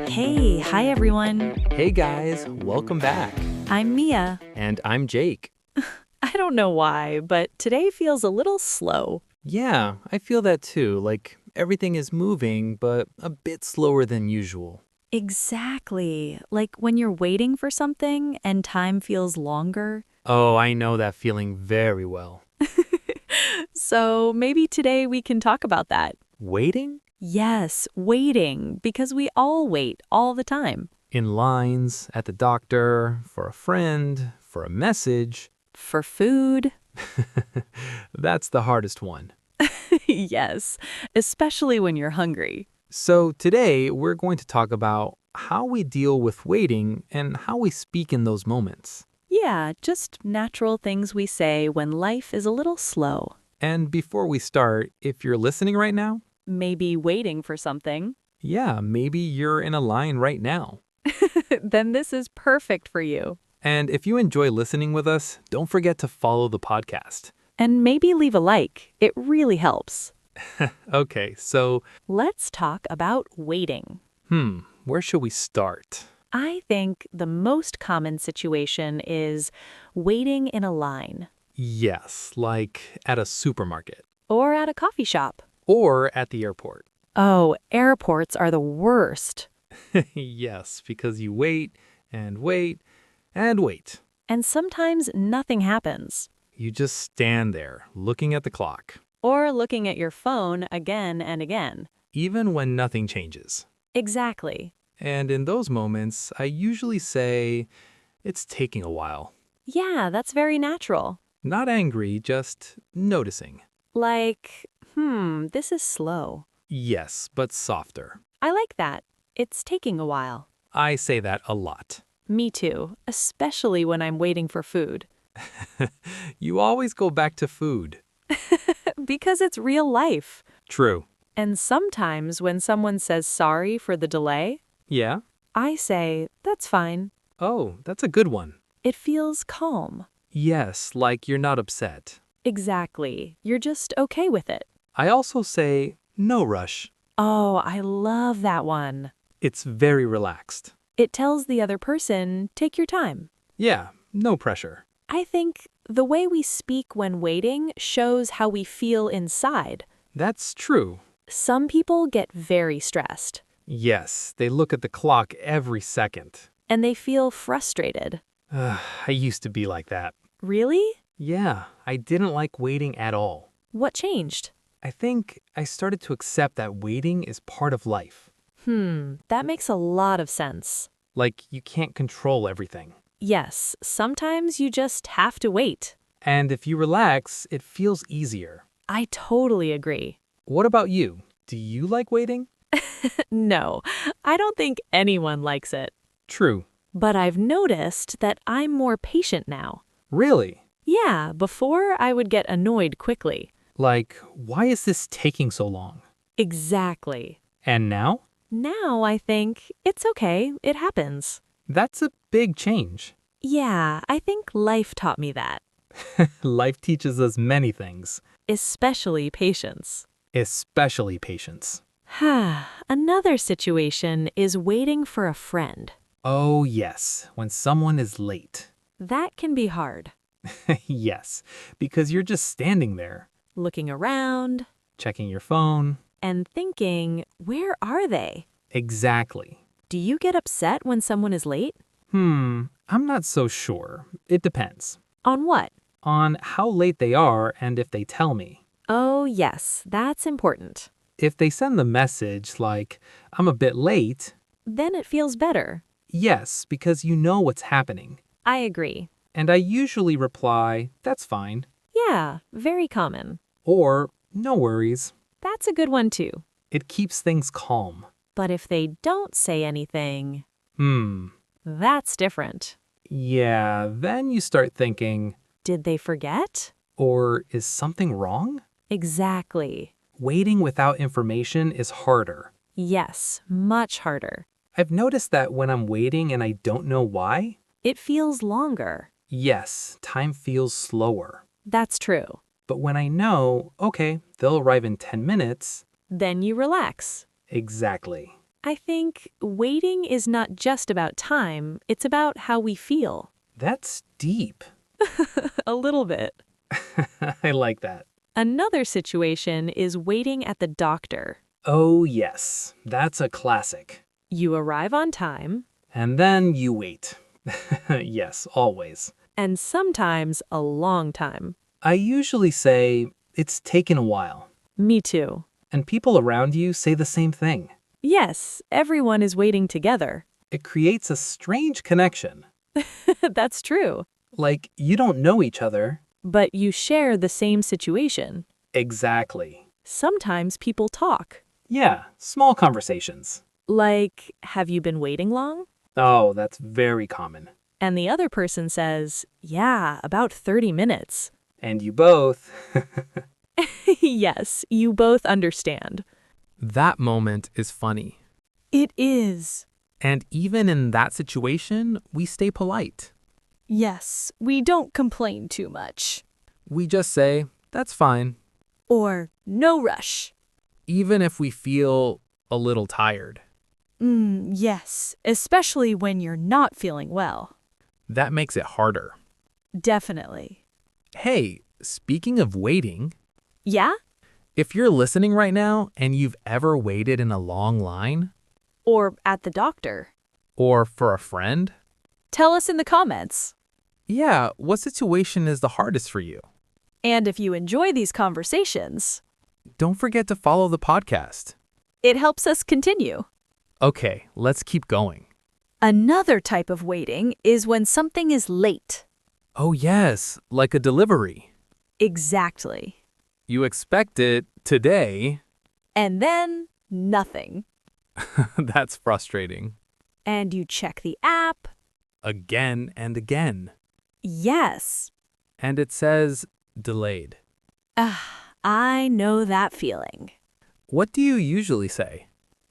Hey, hi everyone. Hey guys, welcome back. I'm Mia. And I'm Jake. I don't know why, but today feels a little slow. Yeah, I feel that too. Like everything is moving, but a bit slower than usual. Exactly. Like when you're waiting for something and time feels longer. Oh, I know that feeling very well. So maybe today we can talk about that. Waiting? Yes, waiting, because we all wait all the time. In lines, at the doctor, for a friend, for a message. For food. That's the hardest one. Yes, especially when you're hungry. So today we're going to talk about how we deal with waiting and how we speak in those moments. Yeah, just natural things we say when life is a little slow. And before we start, if you're listening right now, Maybe waiting for something. yeah, maybe you're in a line right now. Then this is perfect for you. And if you enjoy listening with us, don't forget to follow the podcast. And maybe leave a like. It really helps. Okay, so, Let's talk about waiting. where should we start? I think the most common situation is waiting in a line Yes, like at a supermarket or at a coffee shop. or at the airport. Oh, airports are the worst. Yes, because you wait and wait and wait. And sometimes nothing happens. You just stand there looking at the clock, Or looking at your phone again and again. even when nothing changes. Exactly. And in those moments, I usually say, it's taking a while. Yeah, that's very natural. Not angry, just noticing. Like, this is slow. Yes, but softer. I like that. It's taking a while. I say that a lot. Me too, especially when I'm waiting for food. You always go back to food. Because it's real life. True. And sometimes when someone says sorry for the delay, Yeah? I say, that's fine. Oh, that's a good one. It feels calm. Yes, like you're not upset. Exactly. You're just okay with it. I also say, no rush. Oh, I love that one. It's very relaxed. It tells the other person, take your time. Yeah, no pressure. I think the way we speak when waiting shows how we feel inside. That's true. Some people get very stressed, Yes, they look at the clock every second. and they feel frustrated. I used to be like that. Really? Yeah, I didn't like waiting at all. What changed? I think I started to accept that waiting is part of life. That makes a lot of sense. Like, you can't control everything. Yes, sometimes you just have to wait. And if you relax, it feels easier. I totally agree. What about you? Do you like waiting? No, I don't think anyone likes it. True. But I've noticed that I'm more patient now. Really? Yeah, before I would get annoyed quickly. Like, why is this taking so long? Exactly. And now? Now I think it's okay, it happens. That's a big change. Yeah, I think life taught me that. Life teaches us many things, Especially patience. especially patience. Another situation is waiting for a friend. Oh, yes, when someone is late. That can be hard. Yes, because you're just standing there, Looking around checking your phone. and thinking, where are they? Exactly. Do you get upset when someone is late? I'm not so sure. It depends On what? on how late they are and if they tell me. Oh, yes, that's important. If they send the message like, I'm a bit late, Then it feels better. yes, because you know what's happening. I agree. And I usually reply, that's fine, Yeah, very common. or no worries. That's a good one too. It keeps things calm. But if they don't say anything, Hmm, that's different. yeah, then you start thinking, Did they forget? or is something wrong? Exactly. Waiting without information is harder. Yes, much harder. I've noticed that when I'm waiting and I don't know why, It feels longer. yes, time feels slower. That's true. But when I know, okay, they'll arrive in 10 minutes, Then you relax. exactly. I think waiting is not just about time, it's about how we feel. That's deep. A little bit. I like that. Another situation is waiting at the doctor. Oh, yes, that's a classic. You arrive on time, And then you wait. Yes, always. and sometimes a long time. I usually say, it's taken a while. Me too. And people around you say the same thing. Yes, everyone is waiting together. It creates a strange connection. That's true. Like, you don't know each other. But you share the same situation. Exactly. Sometimes people talk. Yeah, small conversations. Like, have you been waiting long? Oh, that's very common. And the other person says, yeah, about 30 minutes. And you both. Yes, you both understand. That moment is funny. It is. And even in that situation, we stay polite. Yes, we don't complain too much. We just say, that's fine, Or, no rush. even if we feel a little tired. Yes, especially when you're not feeling well. That makes it harder. Definitely. Hey, speaking of waiting, Yeah? if you're listening right now and you've ever waited in a long line, Or at the doctor. or for a friend, Tell us in the comments. yeah, what situation is the hardest for you? And if you enjoy these conversations, Don't forget to follow the podcast. it helps us continue. Okay, let's keep going. Another type of waiting is when something is late. Oh, yes, like a delivery. Exactly. You expect it today. And then nothing. That's frustrating. And you check the app. Again and again. Yes. And it says delayed. I know that feeling. What do you usually say?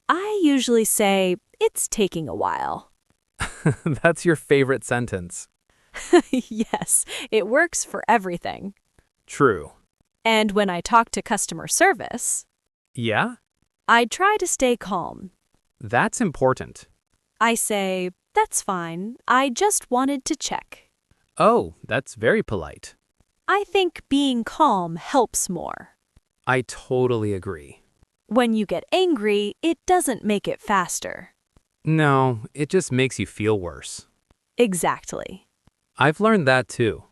I usually say, it's taking a while. That's your favorite sentence. Yes, it works for everything. True. And when I talk to customer service, Yeah? I try to stay calm. That's important. I say, that's fine, I just wanted to check. Oh, that's very polite. I think being calm helps more. I totally agree. When you get angry, it doesn't make it faster. No, it just makes you feel worse. Exactly. I've learned that too.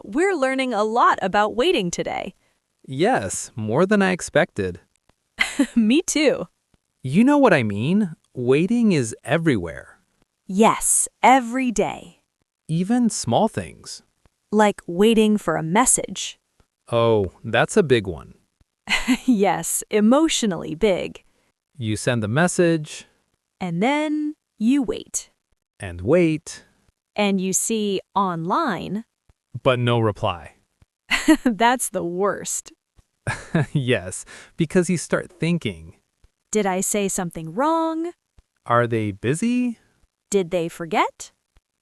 We're learning a lot about waiting today. Yes, more than I expected. Me too. You know what I mean? Waiting is everywhere. Yes, every day. Even small things. Like waiting for a message. Oh, that's a big one. Yes, emotionally big. You send the message And then you wait. and wait, And you see online, but no reply. that's the worst. Yes, because you start thinking, Did I say something wrong? are they busy? Did they forget?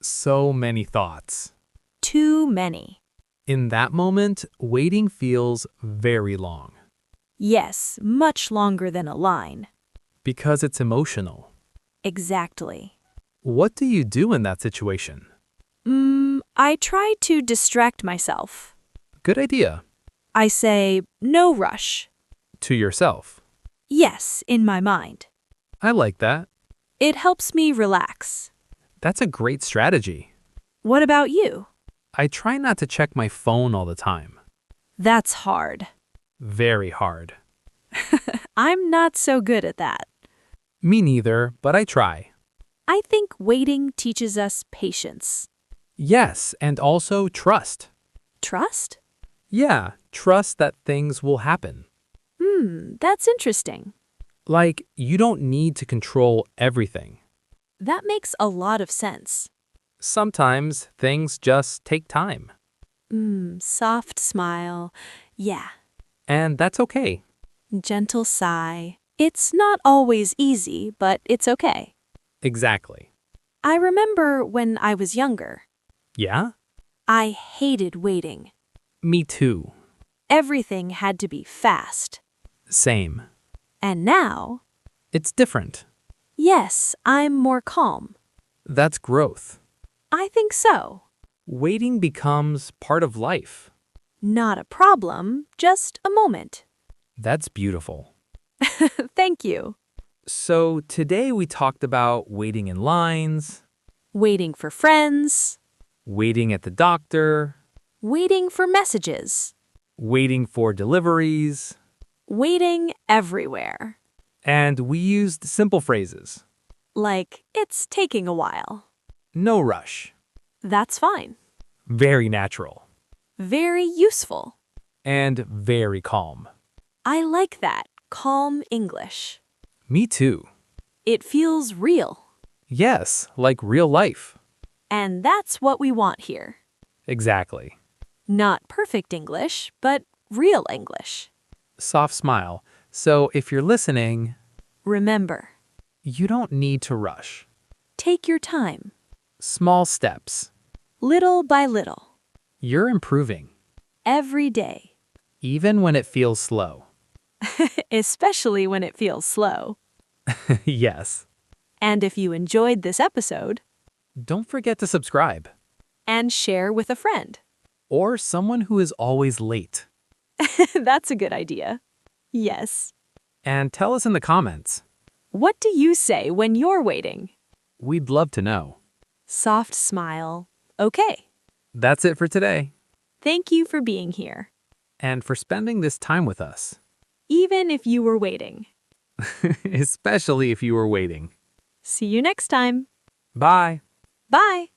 So many thoughts. Too many. In that moment, waiting feels very long Yes, much longer than a line. because it's emotional. Exactly. What do you do in that situation? I try to distract myself. Good idea. I say, no rush. To yourself. Yes, in my mind. I like that. It helps me relax. That's a great strategy. What about you? I try not to check my phone all the time. That's hard. Very hard. I'm not so good at that. Me neither, but I try. I think waiting teaches us patience. Yes, and also trust. Trust? Yeah, trust that things will happen. That's interesting. Like, you don't need to control everything. That makes a lot of sense. Sometimes things just take time. Soft smile. Yeah. And that's okay. Gentle sigh. It's not always easy, but it's okay. Exactly. I remember when I was younger. Yeah? I hated waiting. Me too. Everything had to be fast. Same. And now, It's different. yes, I'm more calm. That's growth. I think so. Waiting becomes part of life. Not a problem, just a moment. That's beautiful. Thank you. So today we talked about waiting in lines, Waiting for friends, waiting at the doctor, waiting for messages, waiting for deliveries, waiting everywhere. and we used simple phrases. Like, it's taking a while. No rush. That's fine. Very natural. Very useful. And very calm. I like that. Calm English. Me too. It feels real. Yes, like real life. And that's what we want here. Exactly. Not perfect English, but real English. Soft smile. So if you're listening, Remember, you don't need to rush. take your time. Small steps. Little by little. You're improving, Every day. even when it feels slow. Especially when it feels slow. Yes. And if you enjoyed this episode, Don't forget to subscribe. and share with a friend. Or someone who is always late. That's a good idea. Yes. And tell us in the comments. What do you say when you're waiting? We'd love to know. Soft smile. Okay. That's it for today. Thank you for being here. And for spending this time with us. Even if you were waiting. Especially if you were waiting. See you next time. Bye. Bye.